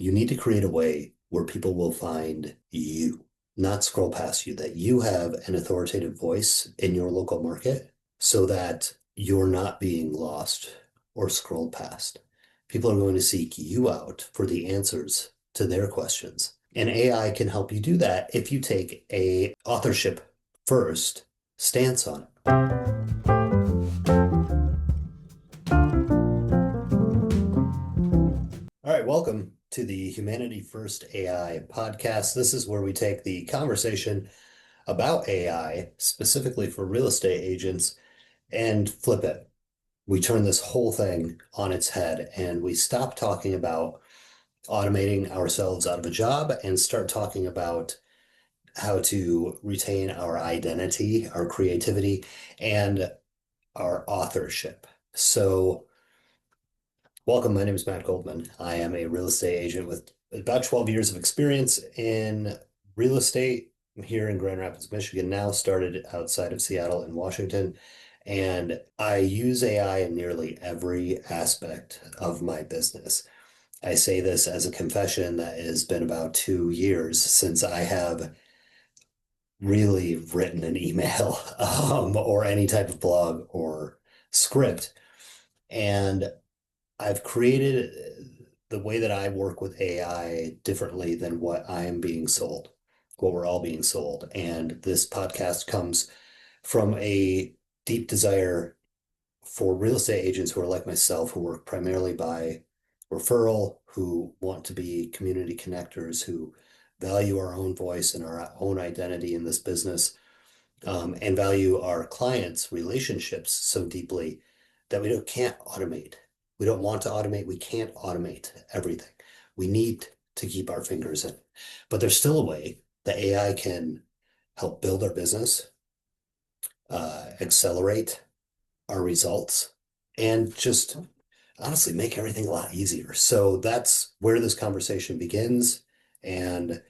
You need to create a way where people will find you, not scroll past you, that you have an authoritative voice in your local market so that you're not being lost or scrolled past. People are going to seek you out for the answers to their questions. And AI can help you do that if you take a authorship first stance on it. All right, welcome to the Humanity First AI podcast. This is where we take the conversation about AI, specifically for real estate agents, and flip it. We turn this whole thing on its head and we stop talking about automating ourselves out of a job and start talking about how to retain our identity, our creativity, and our authorship. So, welcome. My name is Matt Goldman. I am a real estate agent with about 12 years of experience in real estate here in Grand Rapids, Michigan, now started outside of Seattle and Washington. And I use AI in nearly every aspect of my business. I say this as a confession that has been about 2 years since I have really written an email or any type of blog or script. And I've created the way that I work with AI differently than what I am being sold, what we're all being sold. And this podcast comes from a deep desire for real estate agents who are like myself, who work primarily by referral, who want to be community connectors, who value our own voice and our own identity in this business, and value our clients' relationships so deeply that can't automate. We don't want to automate. We can't automate everything. We need to keep our fingers in. But there's still a way that AI can help build our business, accelerate our results, and just honestly make everything a lot easier. So that's where this conversation begins. And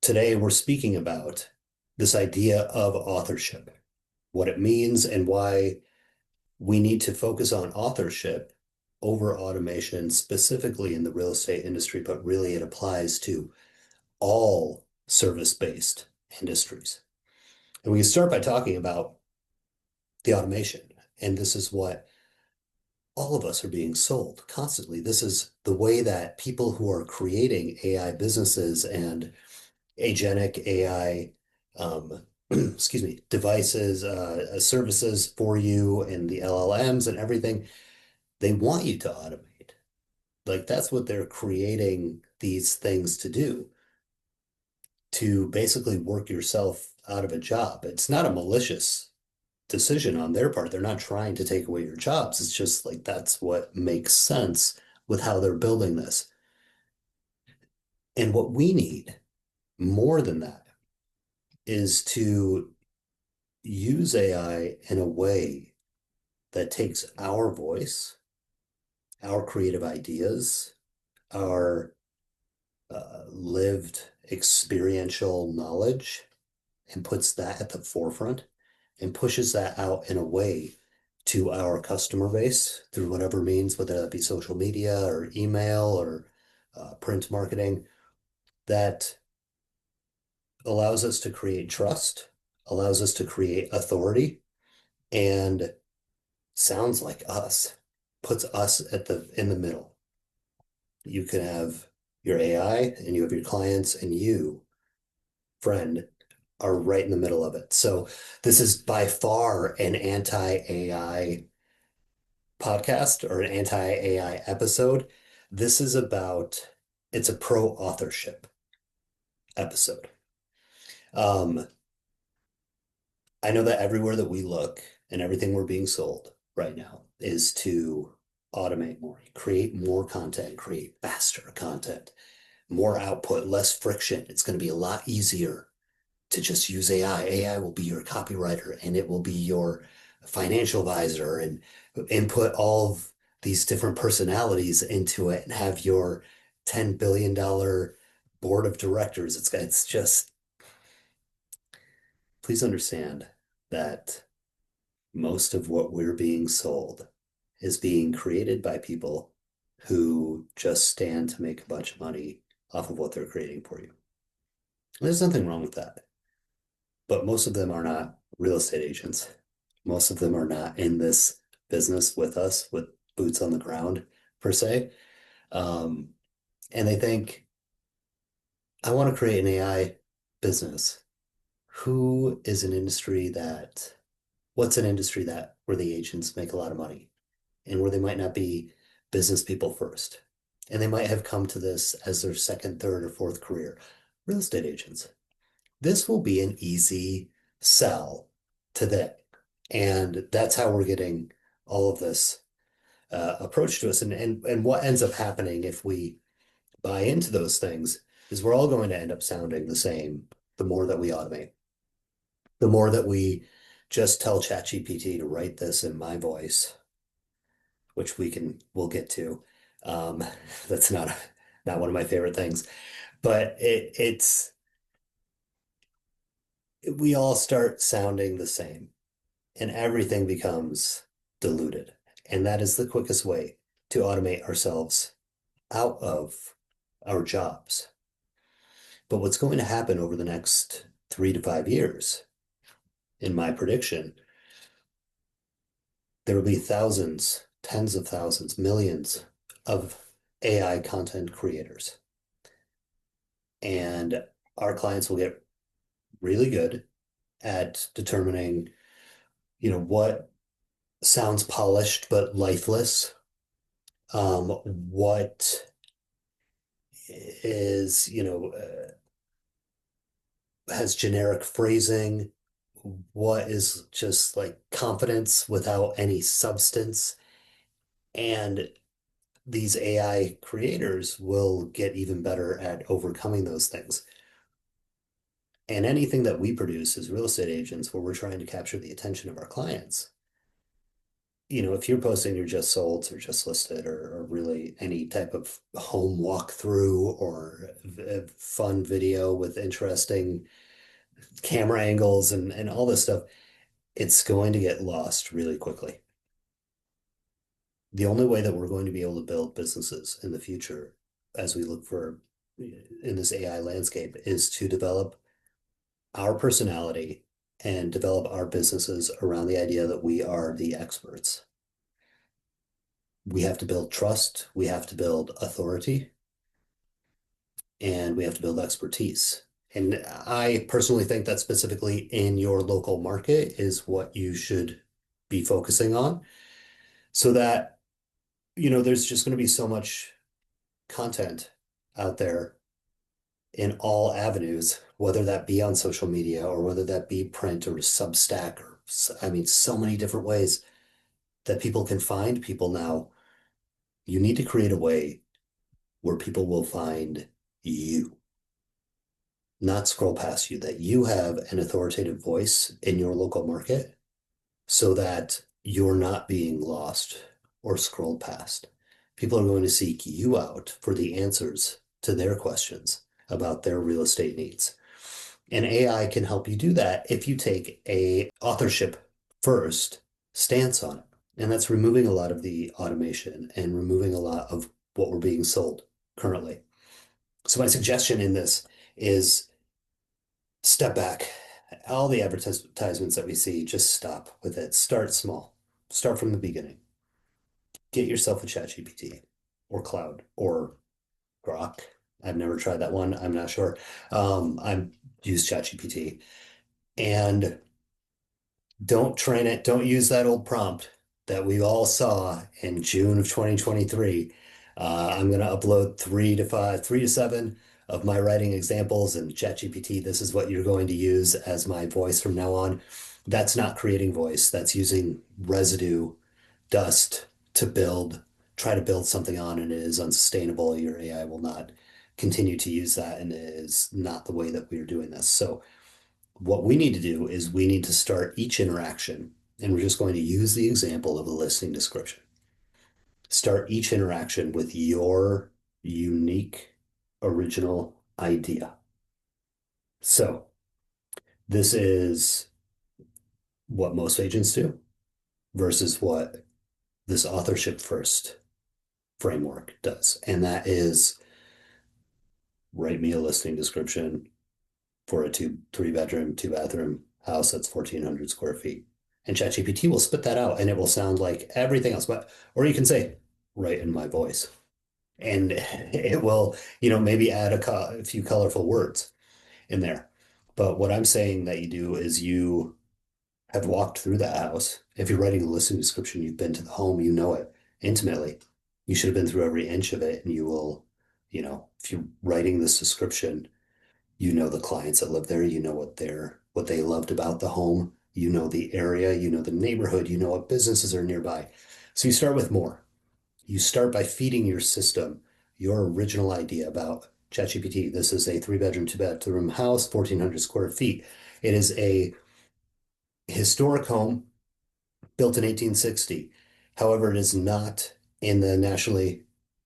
today we're speaking about this idea of authorship, what it means, and why we need to focus on authorship over automation, specifically in the real estate industry, but really it applies to all service-based industries. And we can start by talking about the automation. And this is what all of us are being sold constantly. This is the way that people who are creating AI businesses and agentic AI, excuse me, devices, services for you and the LLMs and everything, they want you to automate. Like that's what they're creating these things to basically work yourself out of a job. It's not a malicious decision on their part. They're not trying to take away your jobs. It's just like that's what makes sense with how they're building this. And what we need more than that is to use AI in a way that takes our voice, our creative ideas, our lived experiential knowledge, and puts that at the forefront and pushes that out in a way to our customer base through whatever means, whether that be social media or email or print marketing, that allows us to create trust, allows us to create authority, and sounds like us, puts us in the middle. You can have your AI and you have your clients, and you, friend, are right in the middle of it. So this is by far an anti-AI podcast or an anti-AI episode. This is it's a pro-authorship episode. Um, I know that everywhere that we look and everything we're being sold right now is to automate more, create more content, create faster content, more output, less friction. It's going to be a lot easier to just use AI. AI will be your copywriter and it will be your financial advisor and input all of these different personalities into it and have your $10 billion board of directors. It's just, please understand that most of what we're being sold is being created by people who just stand to make a bunch of money off of what they're creating for you. There's nothing wrong with that, but most of them are not real estate agents. Most of them are not in this business with us, with boots on the ground per se. Um, and they think, I want to create an AI business. Who is an industry that, what's an industry that where the agents make a lot of money and where they might not be business people first? And they might have come to this as their second, third, or fourth career. Real estate agents. This will be an easy sell to them. And that's how we're getting all of this approach to us. And what ends up happening if we buy into those things is we're all going to end up sounding the same the more that we automate, the more that we just tell ChatGPT to write this in my voice, which we'll get to. Um, that's not one of my favorite things, but we all start sounding the same and everything becomes diluted. And that is the quickest way to automate ourselves out of our jobs. But what's going to happen over the next 3 to 5 years, in my prediction, there will be thousands, tens of thousands, millions of AI content creators. And our clients will get really good at determining, what sounds polished but lifeless, what is, has generic phrasing, what is just like confidence without any substance. And these AI creators will get even better at overcoming those things. And anything that we produce as real estate agents, where we're trying to capture the attention of our clients, if you're posting your just sold or just listed or really any type of home walkthrough or a fun video with interesting camera angles and all this stuff, it's going to get lost really quickly. The only way that we're going to be able to build businesses in the future as we look for in this AI landscape is to develop our personality and develop our businesses around the idea that we are the experts. We have to build trust, we have to build authority, and we have to build expertise. And I personally think that specifically in your local market is what you should be focusing on so that, there's just going to be so much content out there in all avenues, whether that be on social media or whether that be print or Substack or, I mean, so many different ways that people can find people now. You need to create a way where people will find you, not scroll past you, that you have an authoritative voice in your local market so that you're not being lost or scrolled past. People are going to seek you out for the answers to their questions about their real estate needs. And AI can help you do that if you take a authorship first stance on it. And that's removing a lot of the automation and removing a lot of what we're being sold currently. So my suggestion in this is step back. All the advertisements that we see, just stop with it. Start small. Start from the beginning. Get yourself a ChatGPT or Cloud or Grok. I've never tried that one. I'm not sure. I've used ChatGPT and don't train it. Don't use that old prompt that we all saw in June of 2023. I'm going to upload 3 to 7 of my writing examples and ChatGPT. This is what you're going to use as my voice from now on. That's not creating voice. That's using residue dust to try to build something on, and it is unsustainable. Your AI will not continue to use that, and it is not the way that we are doing this. So what we need to do is we need to start each interaction, and we're just going to use the example of a listing description. Start each interaction with your unique, original idea. So this is what most agents do versus what this authorship first framework does. And that is write me a listing description for a three bedroom, two bathroom house that's 1,400 square feet. And ChatGPT will spit that out and it will sound like everything else. But, or you can say, write in my voice. And it will, maybe add a few colorful words in there. But what I'm saying that you do is you have walked through that house. If you're writing a listing description, you've been to the home, you know it intimately. You should have been through every inch of it, and you will, if you're writing this description, you know the clients that live there, you know what they loved about the home, you know the area, you know the neighborhood, you know what businesses are nearby. So you start with more. You start by feeding your system your original idea about ChatGPT. This is a three-bedroom, two-bathroom house, 1,400 square feet. It is a historic home built in 1860. However, it is not in the nationally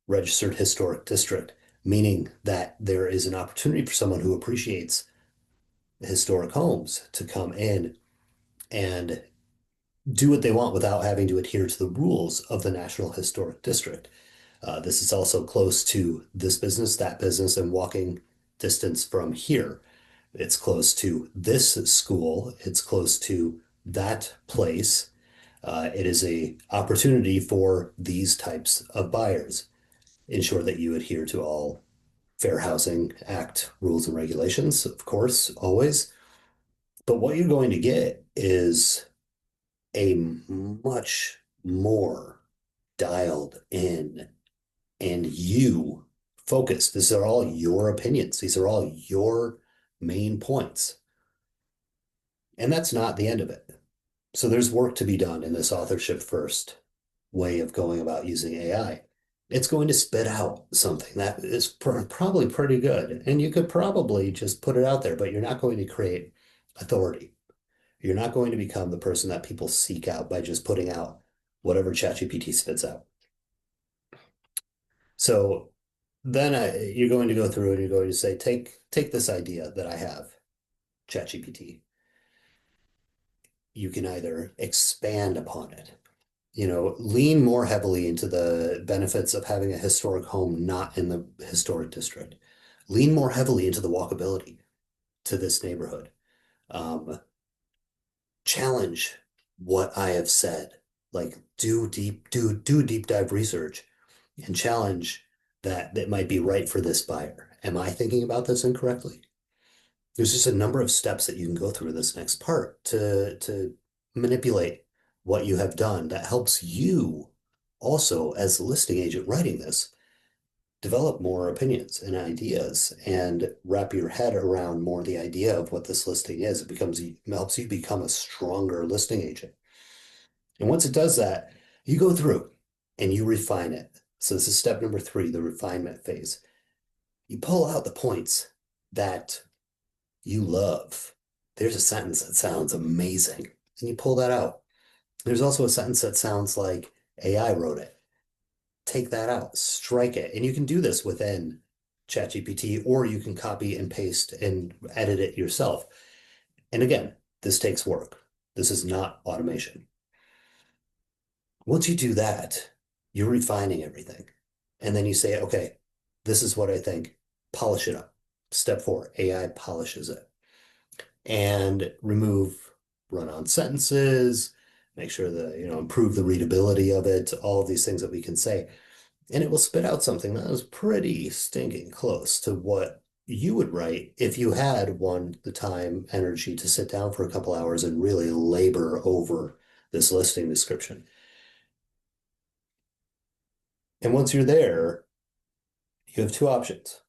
registered historic district, meaning that there is an opportunity for someone who appreciates historic homes to come in and do what they want without having to adhere to the rules of the National Historic District. This is also close to this business, that business, and walking distance from here. It's close to this school. It's close to that place. It is a opportunity for these types of buyers. Ensure that you adhere to all Fair Housing Act rules and regulations, of course, always. But what you're going to get is a much more dialed in and you focus. These are all your opinions. These are all your main points. And that's not the end of it. So there's work to be done in this authorship first way of going about using AI. It's going to spit out something that is probably pretty good. And you could probably just put it out there, but you're not going to create authority. You're not going to become the person that people seek out by just putting out whatever ChatGPT spits out. So then you're going to go through and you're going to say, take this idea that I have, ChatGPT. You can either expand upon it, lean more heavily into the benefits of having a historic home not in the historic district. Lean more heavily into the walkability to this neighborhood. Um, Challenge what I have said. Like do deep dive research and challenge that might be right for this buyer. Am I thinking about this incorrectly? There's just a number of steps that you can go through this next part to manipulate what you have done that helps you also, as the listing agent writing this, develop more opinions and ideas and wrap your head around more the idea of what this listing is. It helps you become a stronger listing agent. And once it does that, you go through and you refine it. So this is step number 3, the refinement phase. You pull out the points that you love. There's a sentence that sounds amazing, and you pull that out. There's also a sentence that sounds like AI wrote it. Take that out, strike it. And you can do this within ChatGPT, or you can copy and paste and edit it yourself. And again, this takes work. This is not automation. Once you do that, you're refining everything. And then you say, okay, this is what I think. Polish it up. Step 4, AI polishes it. And remove run-on sentences, make sure that, improve the readability of it, all of these things that we can say. And it will spit out something that is pretty stinking close to what you would write if you had the time, energy to sit down for a couple hours and really labor over this listing description. And once you're there, you have 2 options.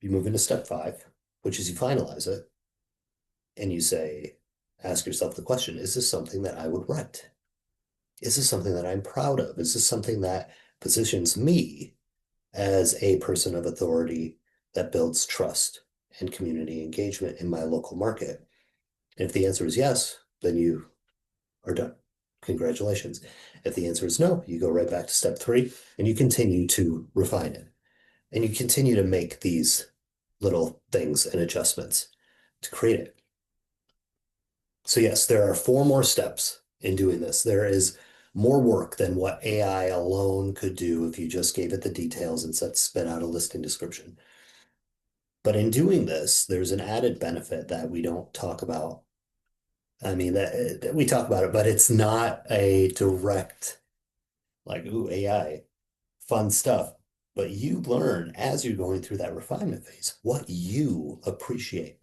You move into step 5, which is you finalize it, and you say, ask yourself the question, is this something that I would write? Is this something that I'm proud of? Is this something that positions me as a person of authority that builds trust and community engagement in my local market? And if the answer is yes, then you are done. Congratulations. If the answer is no, you go right back to step 3 and you continue to refine it. And you continue to make these little things and adjustments to create it. So yes, there are 4 more steps in doing this. There is more work than what AI alone could do if you just gave it the details and said spit out a listing description. But in doing this, there's an added benefit that we don't talk about. I mean, that we talk about it, but it's not a direct, like, ooh, AI, fun stuff. But you learn as you're going through that refinement phase what you appreciate.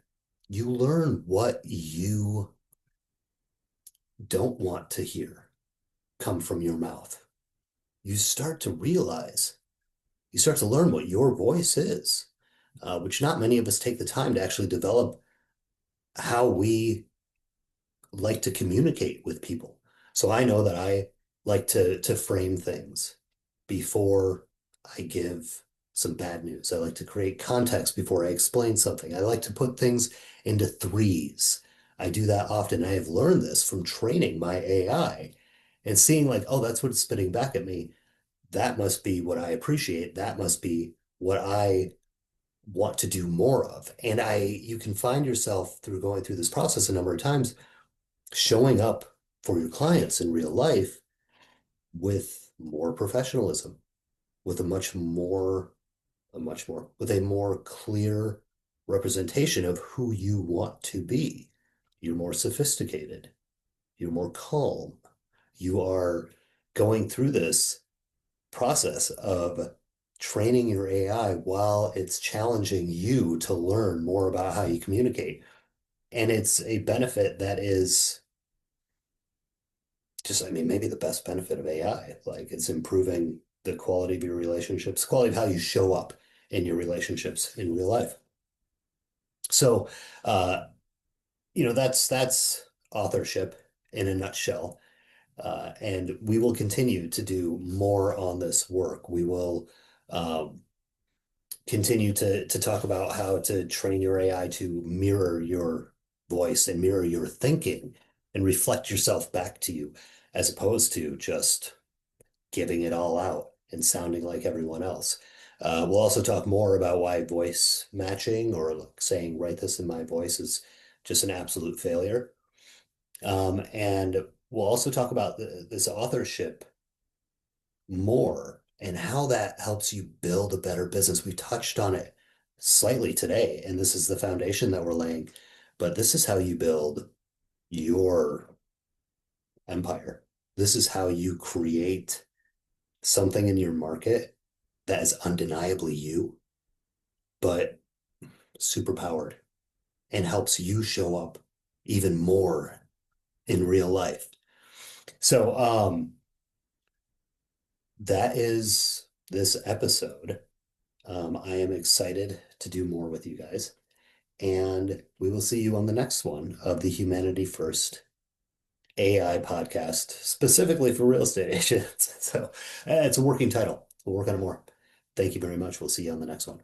You learn what you don't want to hear come from your mouth. You start to realize, you start to learn what your voice is, which not many of us take the time to actually develop how we like to communicate with people. So I know that I like to frame things before I give some bad news. I like to create context before I explain something. I like to put things into threes. I do that often. I have learned this from training my AI and seeing like, oh, that's what it's spitting back at me. That must be what I appreciate. That must be what I want to do more of. And you can find yourself through going through this process a number of times showing up for your clients in real life with more professionalism, with with a more clear representation of who you want to be. You're more sophisticated. You're more calm. You are going through this process of training your AI while it's challenging you to learn more about how you communicate. And it's a benefit that is just, I mean, maybe the best benefit of AI. Like it's improving the quality of your relationships, quality of how you show up in your relationships in real life. So, uh, that's authorship in a nutshell. And we will continue to do more on this work. We will continue to talk about how to train your AI to mirror your voice and mirror your thinking and reflect yourself back to you, as opposed to just giving it all out and sounding like everyone else. We'll also talk more about why voice matching or like saying, write this in my voice is just an absolute failure. And we'll also talk about this authorship more and how that helps you build a better business. We touched on it slightly today, and this is the foundation that we're laying, but this is how you build your empire. This is how you create something in your market that is undeniably you, but super powered and helps you show up even more in real life. So, that is this episode. I am excited to do more with you guys, and we will see you on the next one of the Humanity First AI podcast, specifically for real estate agents. So, it's a working title. We'll work on it more. Thank you very much. We'll see you on the next one.